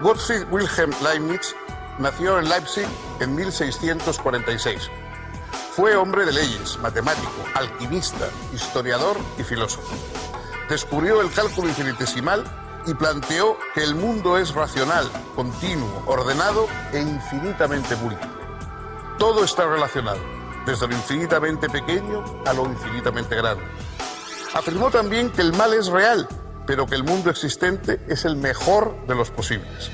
Gottfried Wilhelm Leibniz nació en Leipzig en 1646. Fue hombre de leyes, matemático, alquimista, historiador y filósofo. Descubrió el cálculo infinitesimal y planteó que el mundo es racional, continuo, ordenado e infinitamente múltiple. Todo está relacionado, desde lo infinitamente pequeño a lo infinitamente grande. Afirmó también que el mal es real, pero que el mundo existente es el mejor de los posibles.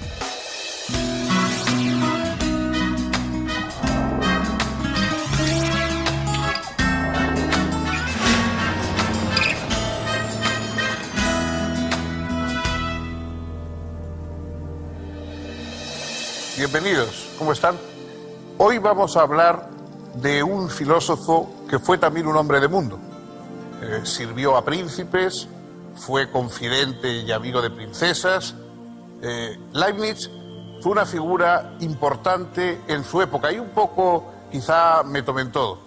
Bienvenidos, ¿cómo están? Hoy vamos a hablar de un filósofo que fue también un hombre de mundo. Sirvió a príncipes, fue confidente y amigo de princesas. Leibniz fue una figura importante en su época y un poco, quizá me tomé en todo.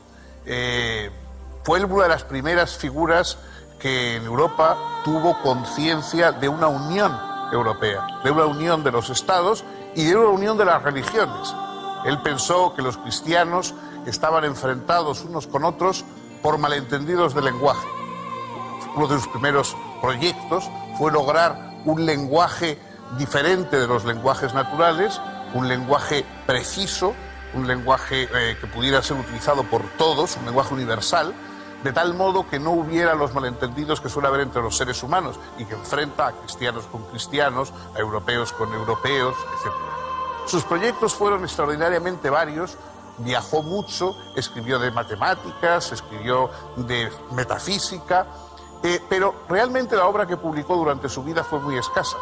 Fue una de las primeras figuras que en Europa tuvo conciencia de una unión europea, de una unión de los estados y de una unión de las religiones. Él pensó que los cristianos estaban enfrentados unos con otros por malentendidos de lenguaje. Uno de sus primeros proyectos fue lograr un lenguaje diferente de los lenguajes naturales, un lenguaje preciso, un lenguaje que pudiera ser utilizado por todos, un lenguaje universal, de tal modo que no hubiera los malentendidos que suele haber entre los seres humanos y que enfrenta a cristianos con cristianos, a europeos con europeos, etc. Sus proyectos fueron extraordinariamente varios, viajó mucho, escribió de matemáticas, escribió de metafísica, pero realmente la obra que publicó durante su vida fue muy escasa.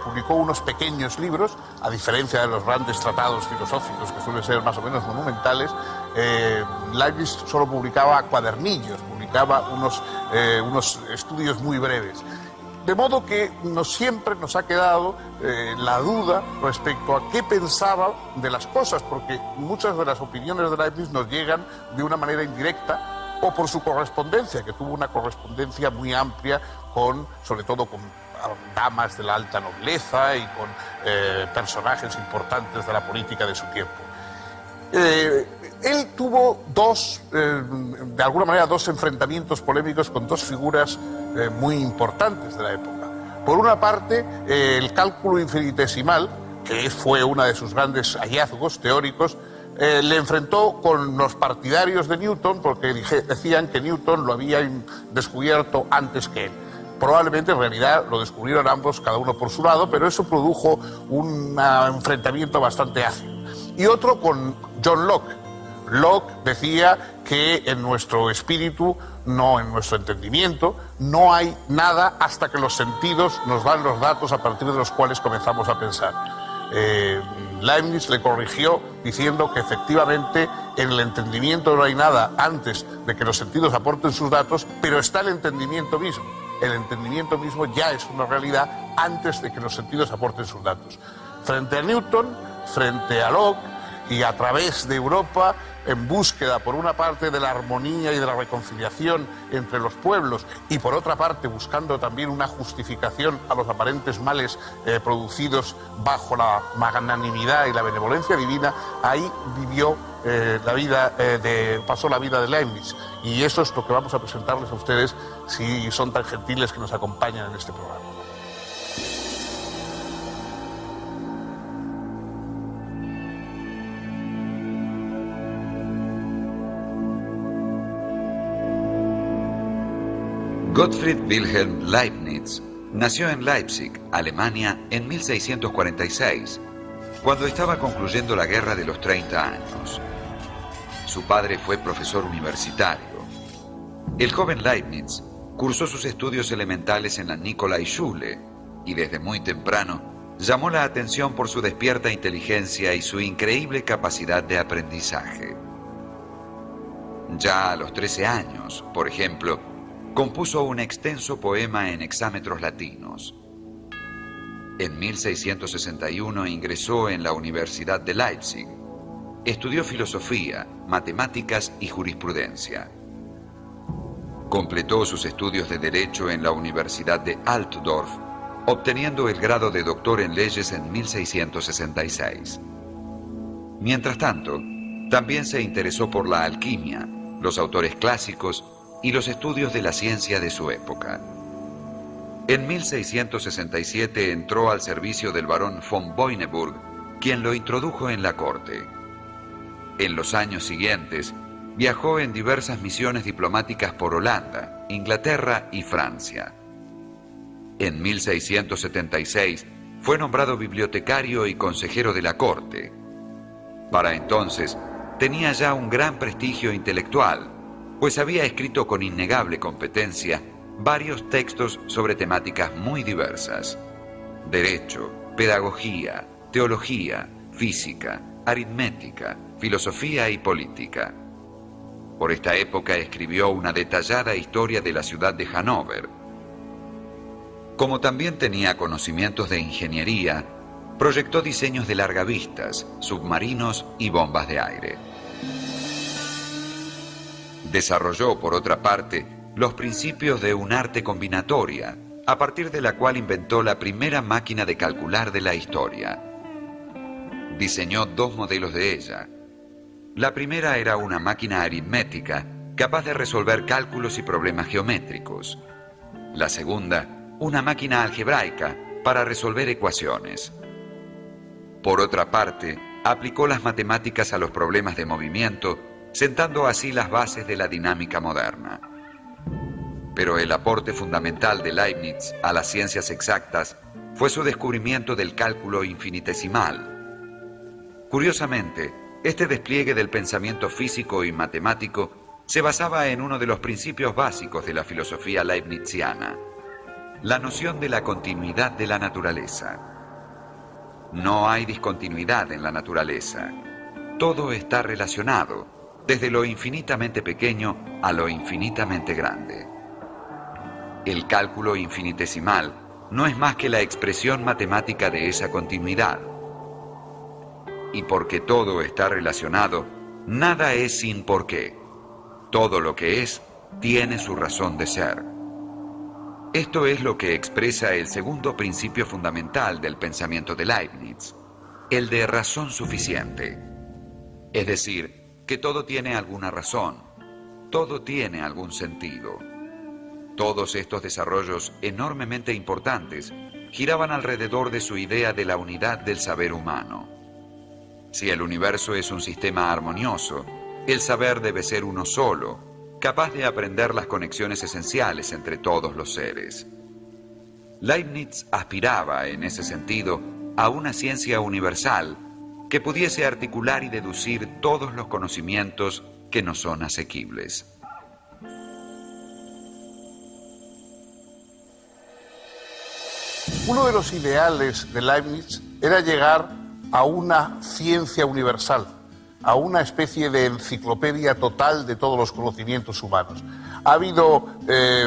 Publicó unos pequeños libros, a diferencia de los grandes tratados filosóficos que suelen ser más o menos monumentales. Leibniz solo publicaba cuadernillos, publicaba unos estudios muy breves. De modo que siempre nos ha quedado la duda respecto a qué pensaba de las cosas, porque muchas de las opiniones de Leibniz nos llegan de una manera indirecta o por su correspondencia, que tuvo una correspondencia muy amplia sobre todo con damas de la alta nobleza y con personajes importantes de la política de su tiempo. Él tuvo de alguna manera dos enfrentamientos polémicos con dos figuras muy importantes de la época. Por una parte, el cálculo infinitesimal, que fue uno de sus grandes hallazgos teóricos, le enfrentó con los partidarios de Newton porque decían que Newton lo había descubierto antes que él. Probablemente en realidad lo descubrieron ambos, cada uno por su lado, pero eso produjo un enfrentamiento bastante ácido. Y otro con John Locke. Locke decía que en nuestro espíritu, no en nuestro entendimiento, no hay nada hasta que los sentidos nos dan los datos a partir de los cuales comenzamos a pensar. Leibniz le corrigió diciendo que efectivamente en el entendimiento no hay nada antes de que los sentidos aporten sus datos, pero está el entendimiento mismo. El entendimiento mismo ya es una realidad antes de que los sentidos aporten sus datos. Frente a Newton, frente a Locke y a través de Europa, en búsqueda por una parte de la armonía y de la reconciliación entre los pueblos y por otra parte buscando también una justificación a los aparentes males producidos bajo la magnanimidad y la benevolencia divina, ahí vivió pasó la vida de Leibniz, y eso es lo que vamos a presentarles a ustedes si son tan gentiles que nos acompañan en este programa. Gottfried Wilhelm Leibniz nació en Leipzig, Alemania, en 1646, cuando estaba concluyendo la Guerra de los 30 años. Su padre fue profesor universitario. El joven Leibniz cursó sus estudios elementales en la Nikolai-Schule y desde muy temprano llamó la atención por su despierta inteligencia y su increíble capacidad de aprendizaje. Ya a los 13 años, por ejemplo, compuso un extenso poema en hexámetros latinos. En 1661 ingresó en la Universidad de Leipzig. Estudió filosofía, matemáticas y jurisprudencia. Completó sus estudios de Derecho en la Universidad de Altdorf obteniendo el grado de doctor en leyes en 1666. Mientras tanto, también se interesó por la alquimia, los autores clásicos y los estudios de la ciencia de su época. En 1667 entró al servicio del barón von Boineburg, quien lo introdujo en la corte. En los años siguientes, viajó en diversas misiones diplomáticas por Holanda, Inglaterra y Francia. En 1676 fue nombrado bibliotecario y consejero de la corte. Para entonces, tenía ya un gran prestigio intelectual, pues había escrito con innegable competencia varios textos sobre temáticas muy diversas: derecho, pedagogía, teología, física, aritmética, filosofía y política. Por esta época escribió una detallada historia de la ciudad de Hannover. Como también tenía conocimientos de ingeniería, proyectó diseños de largavistas, submarinos y bombas de aire. Desarrolló, por otra parte, los principios de un arte combinatoria, a partir de la cual inventó la primera máquina de calcular de la historia. Diseñó dos modelos de ella. La primera era una máquina aritmética capaz de resolver cálculos y problemas geométricos. La segunda, una máquina algebraica para resolver ecuaciones. Por otra parte, aplicó las matemáticas a los problemas de movimiento, sentando así las bases de la dinámica moderna. Pero el aporte fundamental de Leibniz a las ciencias exactas fue su descubrimiento del cálculo infinitesimal. Curiosamente, este despliegue del pensamiento físico y matemático se basaba en uno de los principios básicos de la filosofía leibniziana: la noción de la continuidad de la naturaleza. No hay discontinuidad en la naturaleza. Todo está relacionado, desde lo infinitamente pequeño a lo infinitamente grande. El cálculo infinitesimal no es más que la expresión matemática de esa continuidad. Y porque todo está relacionado, nada es sin por qué. Todo lo que es tiene su razón de ser. Esto es lo que expresa el segundo principio fundamental del pensamiento de Leibniz, el de razón suficiente. Es decir, que todo tiene alguna razón, todo tiene algún sentido. Todos estos desarrollos enormemente importantes giraban alrededor de su idea de la unidad del saber humano. Si el universo es un sistema armonioso, el saber debe ser uno solo, capaz de aprender las conexiones esenciales entre todos los seres. Leibniz aspiraba, en ese sentido, a una ciencia universal que pudiese articular y deducir todos los conocimientos que no son asequibles. Uno de los ideales de Leibniz era llegar a una ciencia universal, a una especie de enciclopedia total de todos los conocimientos humanos. Ha habido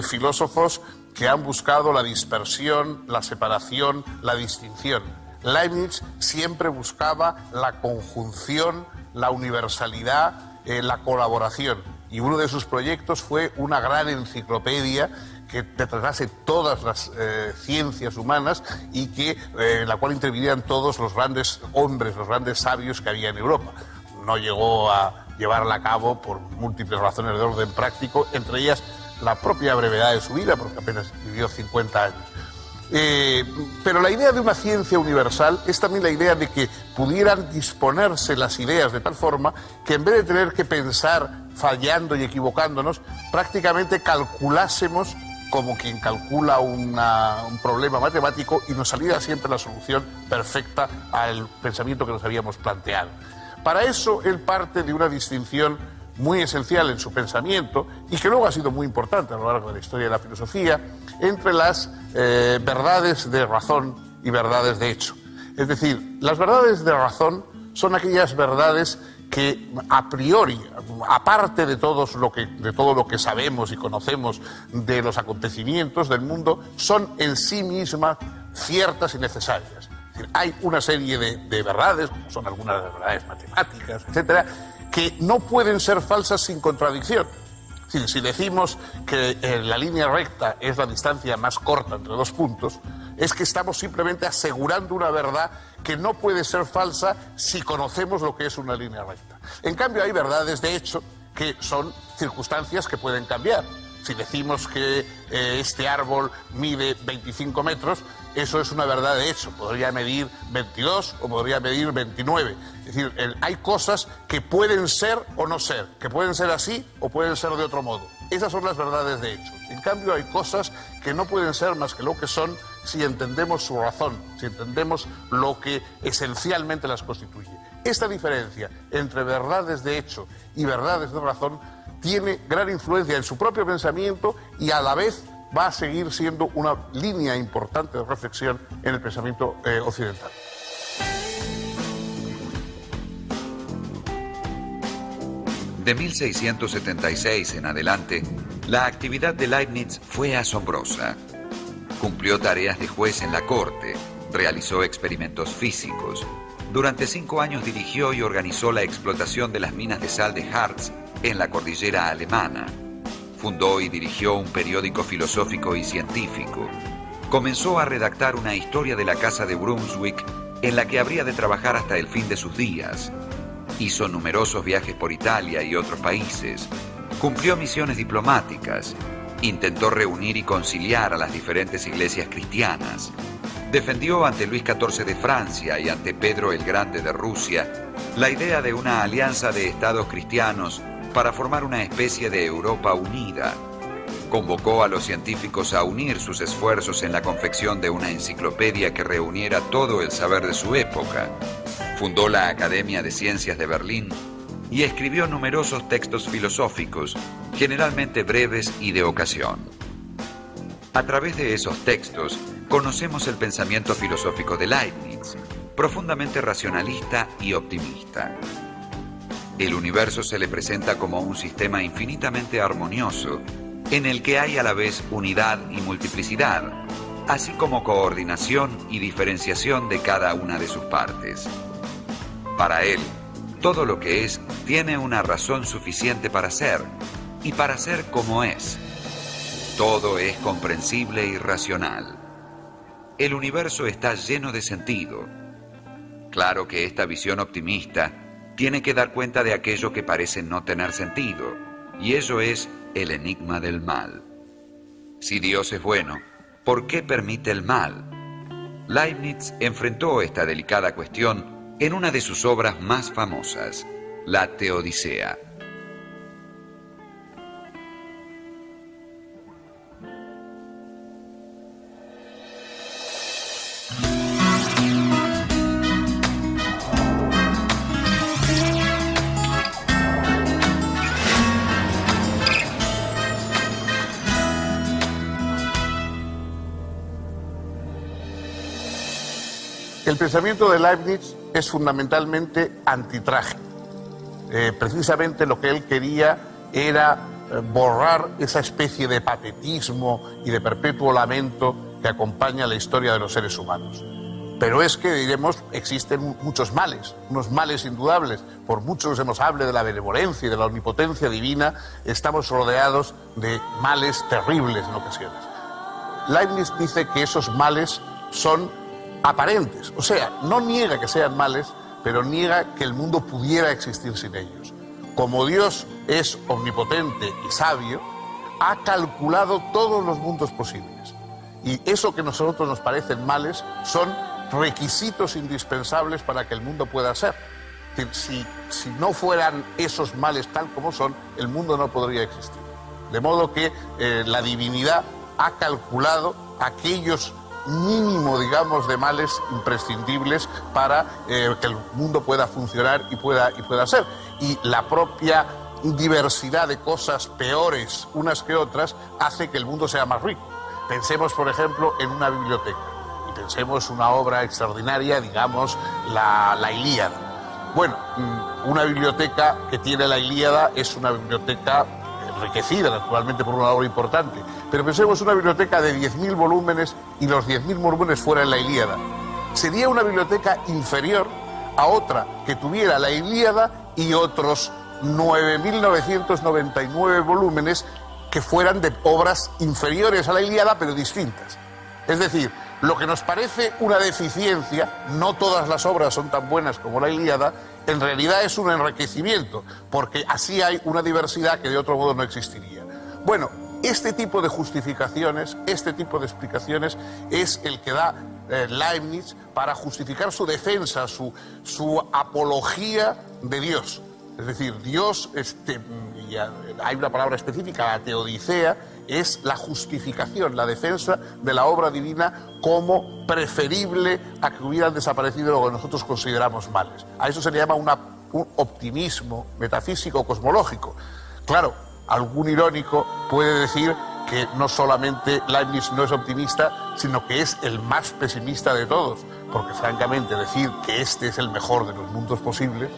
filósofos que han buscado la dispersión, la separación, la distinción. Leibniz siempre buscaba la conjunción, la universalidad, la colaboración. Y uno de sus proyectos fue una gran enciclopedia que tratase todas las ciencias humanas y en la cual intervinieran todos los grandes hombres, los grandes sabios que había en Europa. No llegó a llevarla a cabo por múltiples razones de orden práctico, entre ellas la propia brevedad de su vida, porque apenas vivió 50 años. Pero la idea de una ciencia universal es también la idea de que pudieran disponerse las ideas de tal forma que en vez de tener que pensar fallando y equivocándonos, prácticamente calculásemos como quien calcula un problema matemático y nos saliera siempre la solución perfecta al pensamiento que nos habíamos planteado. Para eso él parte de una distinción muy esencial en su pensamiento y que luego ha sido muy importante a lo largo de la historia de la filosofía entre las verdades de razón y verdades de hecho. Es decir, las verdades de razón son aquellas verdades que a priori, aparte de todo lo que sabemos y conocemos de los acontecimientos del mundo, son en sí mismas ciertas y necesarias. Es decir, hay una serie de verdades, como son algunas verdades matemáticas, etcétera, que no pueden ser falsas sin contradicción. Es decir, si decimos que la línea recta es la distancia más corta entre dos puntos, es que estamos simplemente asegurando una verdad que no puede ser falsa si conocemos lo que es una línea recta. En cambio, hay verdades de hecho que son circunstancias que pueden cambiar. Si decimos que este árbol mide 25 metros, eso es una verdad de hecho. Podría medir 22 o podría medir 29. Es decir, hay cosas que pueden ser o no ser, que pueden ser así o pueden ser de otro modo. Esas son las verdades de hecho. En cambio, hay cosas que no pueden ser más que lo que son si entendemos su razón, si entendemos lo que esencialmente las constituye. Esta diferencia entre verdades de hecho y verdades de razón tiene gran influencia en su propio pensamiento y a la vez va a seguir siendo una línea importante de reflexión en el pensamiento occidental. De 1676 en adelante, la actividad de Leibniz fue asombrosa. Cumplió tareas de juez en la corte, realizó experimentos físicos. Durante 5 años dirigió y organizó la explotación de las minas de sal de Harz en la cordillera alemana. Fundó y dirigió un periódico filosófico y científico. Comenzó a redactar una historia de la Casa de Brunswick en la que habría de trabajar hasta el fin de sus días. Hizo numerosos viajes por Italia y otros países. Cumplió misiones diplomáticas. Intentó reunir y conciliar a las diferentes iglesias cristianas. Defendió ante Luis XIV de Francia y ante Pedro el Grande de Rusia la idea de una alianza de estados cristianos para formar una especie de Europa unida. Convocó a los científicos a unir sus esfuerzos en la confección de una enciclopedia que reuniera todo el saber de su época. Fundó la Academia de Ciencias de Berlín y escribió numerosos textos filosóficos, generalmente breves y de ocasión. A través de esos textos, conocemos el pensamiento filosófico de Leibniz, profundamente racionalista y optimista. El universo se le presenta como un sistema infinitamente armonioso, en el que hay a la vez unidad y multiplicidad, así como coordinación y diferenciación de cada una de sus partes. Para él, todo lo que es tiene una razón suficiente para ser, y para ser como es. Todo es comprensible y racional. El universo está lleno de sentido. Claro que esta visión optimista tiene que dar cuenta de aquello que parece no tener sentido, y ello es el enigma del mal. Si Dios es bueno, ¿por qué permite el mal? Leibniz enfrentó esta delicada cuestión en una de sus obras más famosas, la Teodicea. El pensamiento de Leibniz es fundamentalmente antitrágico. Precisamente lo que él quería era borrar esa especie de patetismo y de perpetuo lamento que acompaña la historia de los seres humanos. Pero es que, diremos, existen muchos males, unos males indudables. Por mucho que se nos hable de la benevolencia y de la omnipotencia divina, estamos rodeados de males terribles en ocasiones. Leibniz dice que esos males son aparentes, o sea, no niega que sean males, pero niega que el mundo pudiera existir sin ellos. Como Dios es omnipotente y sabio, ha calculado todos los mundos posibles. Y eso que a nosotros nos parecen males son requisitos indispensables para que el mundo pueda ser. Si no fueran esos males tal como son, el mundo no podría existir. De modo que la divinidad ha calculado aquellos mínimo, digamos, de males imprescindibles para que el mundo pueda funcionar y pueda ser. Y la propia diversidad de cosas peores unas que otras hace que el mundo sea más rico. Pensemos, por ejemplo, en una biblioteca. Y pensemos una obra extraordinaria, digamos, la Ilíada. Bueno, una biblioteca que tiene la Ilíada es una biblioteca enriquecida, naturalmente, por una obra importante. Pero pensemos una biblioteca de 10.000 volúmenes y los 10.000 volúmenes fueran la Ilíada. Sería una biblioteca inferior a otra que tuviera la Ilíada y otros 9.999 volúmenes que fueran de obras inferiores a la Ilíada, pero distintas. Es decir, Lo que nos parece una deficiencia, no todas las obras son tan buenas como la Ilíada, en realidad es un enriquecimiento, porque así hay una diversidad que de otro modo no existiría. Bueno, este tipo de justificaciones, este tipo de explicaciones es el que da Leibniz para justificar su defensa, su apología de Dios. Es decir, Dios, hay una palabra específica, la teodicea, es la justificación, la defensa de la obra divina como preferible a que hubieran desaparecido lo que nosotros consideramos males. A eso se le llama un optimismo metafísico cosmológico. Claro, algún irónico puede decir que no solamente Leibniz no es optimista, sino que es el más pesimista de todos, porque francamente decir que este es el mejor de los mundos posibles...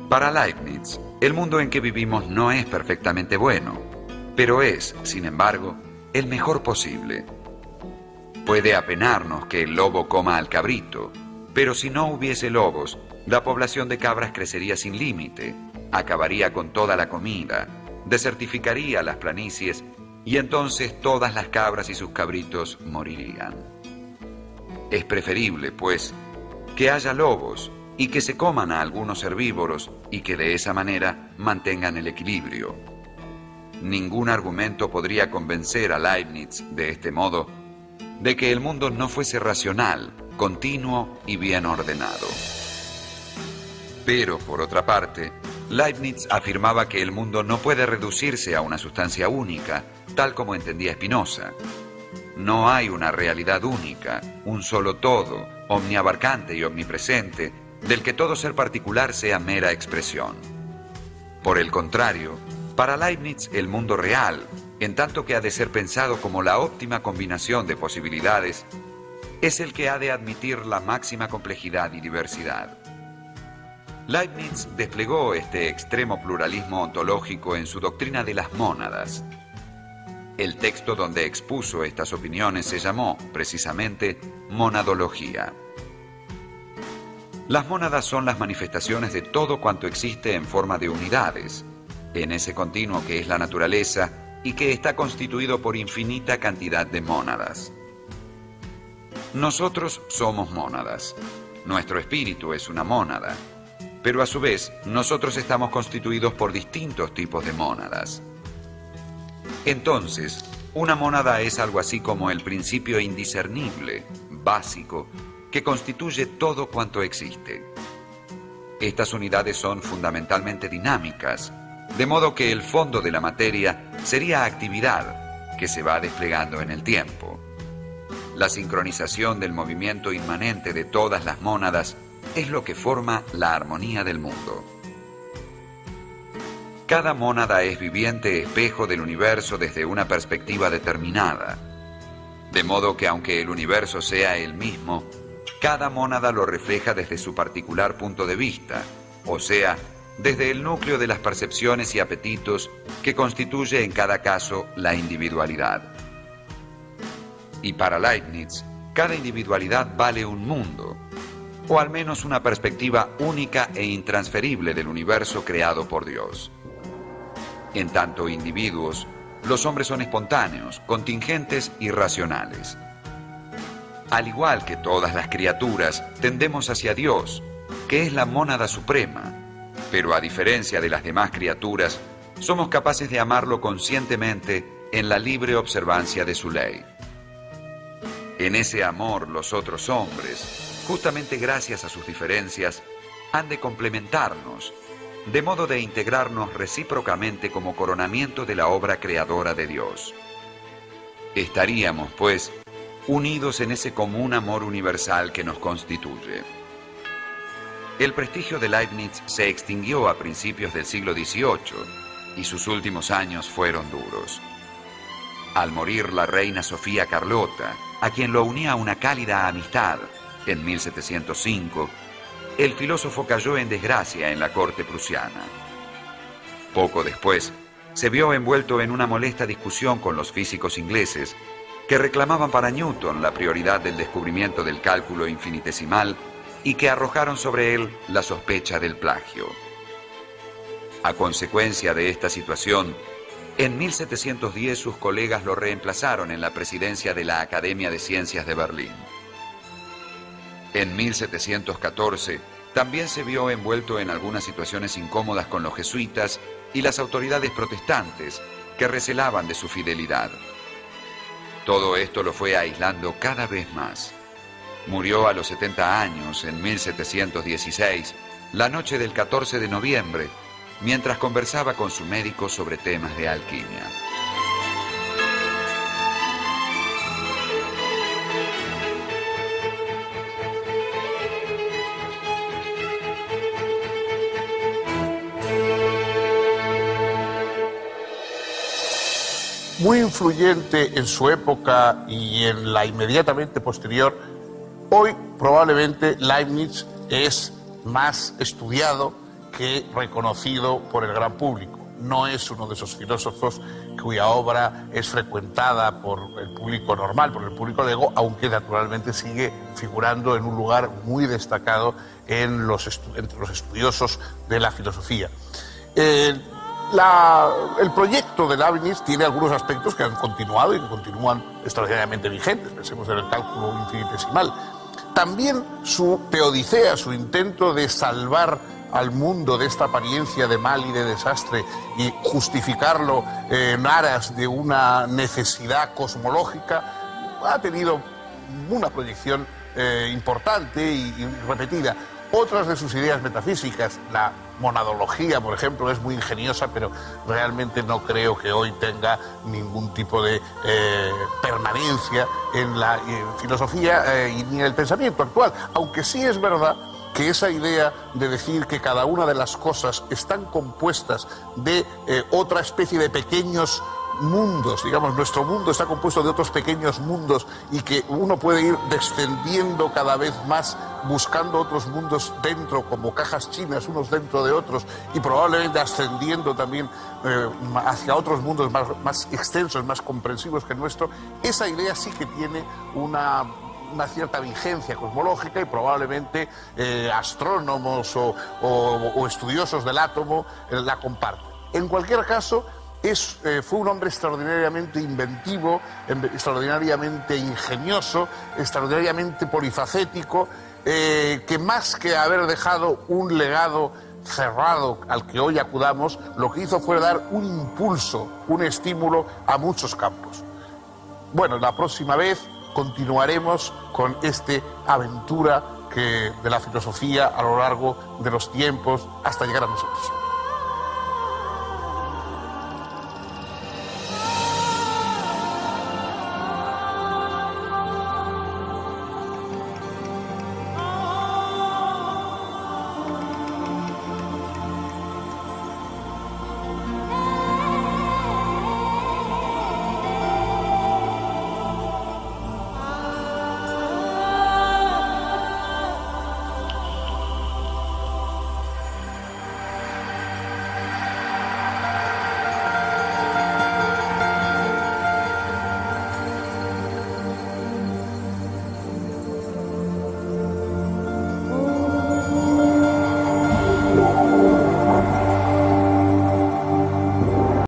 Para Leibniz, el mundo en que vivimos no es perfectamente bueno, pero es, sin embargo, el mejor posible. Puede apenarnos que el lobo coma al cabrito, pero si no hubiese lobos, la población de cabras crecería sin límite, acabaría con toda la comida, desertificaría las planicies y entonces todas las cabras y sus cabritos morirían. Es preferible, pues, que haya lobos y que se coman a algunos herbívoros y que de esa manera mantengan el equilibrio. Ningún argumento podría convencer a Leibniz, de este modo, de que el mundo no fuese racional, continuo y bien ordenado. Pero, por otra parte, Leibniz afirmaba que el mundo no puede reducirse a una sustancia única, tal como entendía Spinoza. No hay una realidad única, un solo todo, omniabarcante y omnipresente, del que todo ser particular sea mera expresión. Por el contrario, para Leibniz el mundo real, en tanto que ha de ser pensado como la óptima combinación de posibilidades, es el que ha de admitir la máxima complejidad y diversidad. Leibniz desplegó este extremo pluralismo ontológico en su doctrina de las mónadas. El texto donde expuso estas opiniones se llamó, precisamente, Monadología. Las mónadas son las manifestaciones de todo cuanto existe en forma de unidades, en ese continuo que es la naturaleza y que está constituido por infinita cantidad de mónadas. Nosotros somos mónadas. Nuestro espíritu es una mónada, pero a su vez nosotros estamos constituidos por distintos tipos de mónadas. Entonces, una mónada es algo así como el principio indiscernible, básico, que constituye todo cuanto existe. Estas unidades son fundamentalmente dinámicas, de modo que el fondo de la materia sería actividad que se va desplegando en el tiempo. La sincronización del movimiento inmanente de todas las mónadas es lo que forma la armonía del mundo. Cada mónada es viviente espejo del universo desde una perspectiva determinada, de modo que aunque el universo sea el mismo, cada mónada lo refleja desde su particular punto de vista, o sea, desde el núcleo de las percepciones y apetitos que constituye en cada caso la individualidad. Y para Leibniz, cada individualidad vale un mundo, o al menos una perspectiva única e intransferible del universo creado por Dios. En tanto individuos, los hombres son espontáneos, contingentes y racionales. Al igual que todas las criaturas, tendemos hacia Dios, que es la mónada suprema, pero a diferencia de las demás criaturas, somos capaces de amarlo conscientemente en la libre observancia de su ley. En ese amor, los otros hombres, justamente gracias a sus diferencias, han de complementarnos, de modo de integrarnos recíprocamente como coronamiento de la obra creadora de Dios. Estaríamos, pues, unidos en ese común amor universal que nos constituye. El prestigio de Leibniz se extinguió a principios del siglo XVIII y sus últimos años fueron duros. Al morir la reina Sofía Carlota, a quien lo unía una cálida amistad, en 1705, el filósofo cayó en desgracia en la corte prusiana. Poco después, se vio envuelto en una molesta discusión con los físicos ingleses que reclamaban para Newton la prioridad del descubrimiento del cálculo infinitesimal y que arrojaron sobre él la sospecha del plagio. A consecuencia de esta situación, en 1710 sus colegas lo reemplazaron en la presidencia de la Academia de Ciencias de Berlín. En 1714 también se vio envuelto en algunas situaciones incómodas con los jesuitas y las autoridades protestantes que recelaban de su fidelidad. Todo esto lo fue aislando cada vez más. Murió a los 70 años, en 1716, la noche del 14 de noviembre, mientras conversaba con su médico sobre temas de alquimia. Muy influyente en su época y en la inmediatamente posterior, hoy probablemente Leibniz es más estudiado que reconocido por el gran público. No es uno de esos filósofos cuya obra es frecuentada por el público normal, por el público lego, aunque naturalmente sigue figurando en un lugar muy destacado entre los estudiosos de la filosofía. El proyecto de Leibniz tiene algunos aspectos que han continuado y que continúan extraordinariamente vigentes. Pensemos en el cálculo infinitesimal. También su teodicea, su intento de salvar al mundo de esta apariencia de mal y de desastre y justificarlo en aras de una necesidad cosmológica, ha tenido una proyección importante y repetida. Otras de sus ideas metafísicas, la monadología, por ejemplo, es muy ingeniosa, pero realmente no creo que hoy tenga ningún tipo de permanencia en la filosofía ni en el pensamiento actual. Aunque sí es verdad que esa idea de decir que cada una de las cosas están compuestas de otra especie de pequeños mundos, digamos, nuestro mundo está compuesto de otros pequeños mundos y que uno puede ir descendiendo cada vez más buscando otros mundos dentro, como cajas chinas, unos dentro de otros, y probablemente ascendiendo también hacia otros mundos más extensos, más comprensivos que el nuestro. Esa idea sí que tiene una cierta vigencia cosmológica y probablemente astrónomos o estudiosos del átomo la comparten. En cualquier caso, fue un hombre extraordinariamente inventivo, extraordinariamente ingenioso, extraordinariamente polifacético, que más que haber dejado un legado cerrado al que hoy acudamos, lo que hizo fue dar un impulso, un estímulo a muchos campos. Bueno, la próxima vez continuaremos con esta aventura de la filosofía a lo largo de los tiempos hasta llegar a nosotros.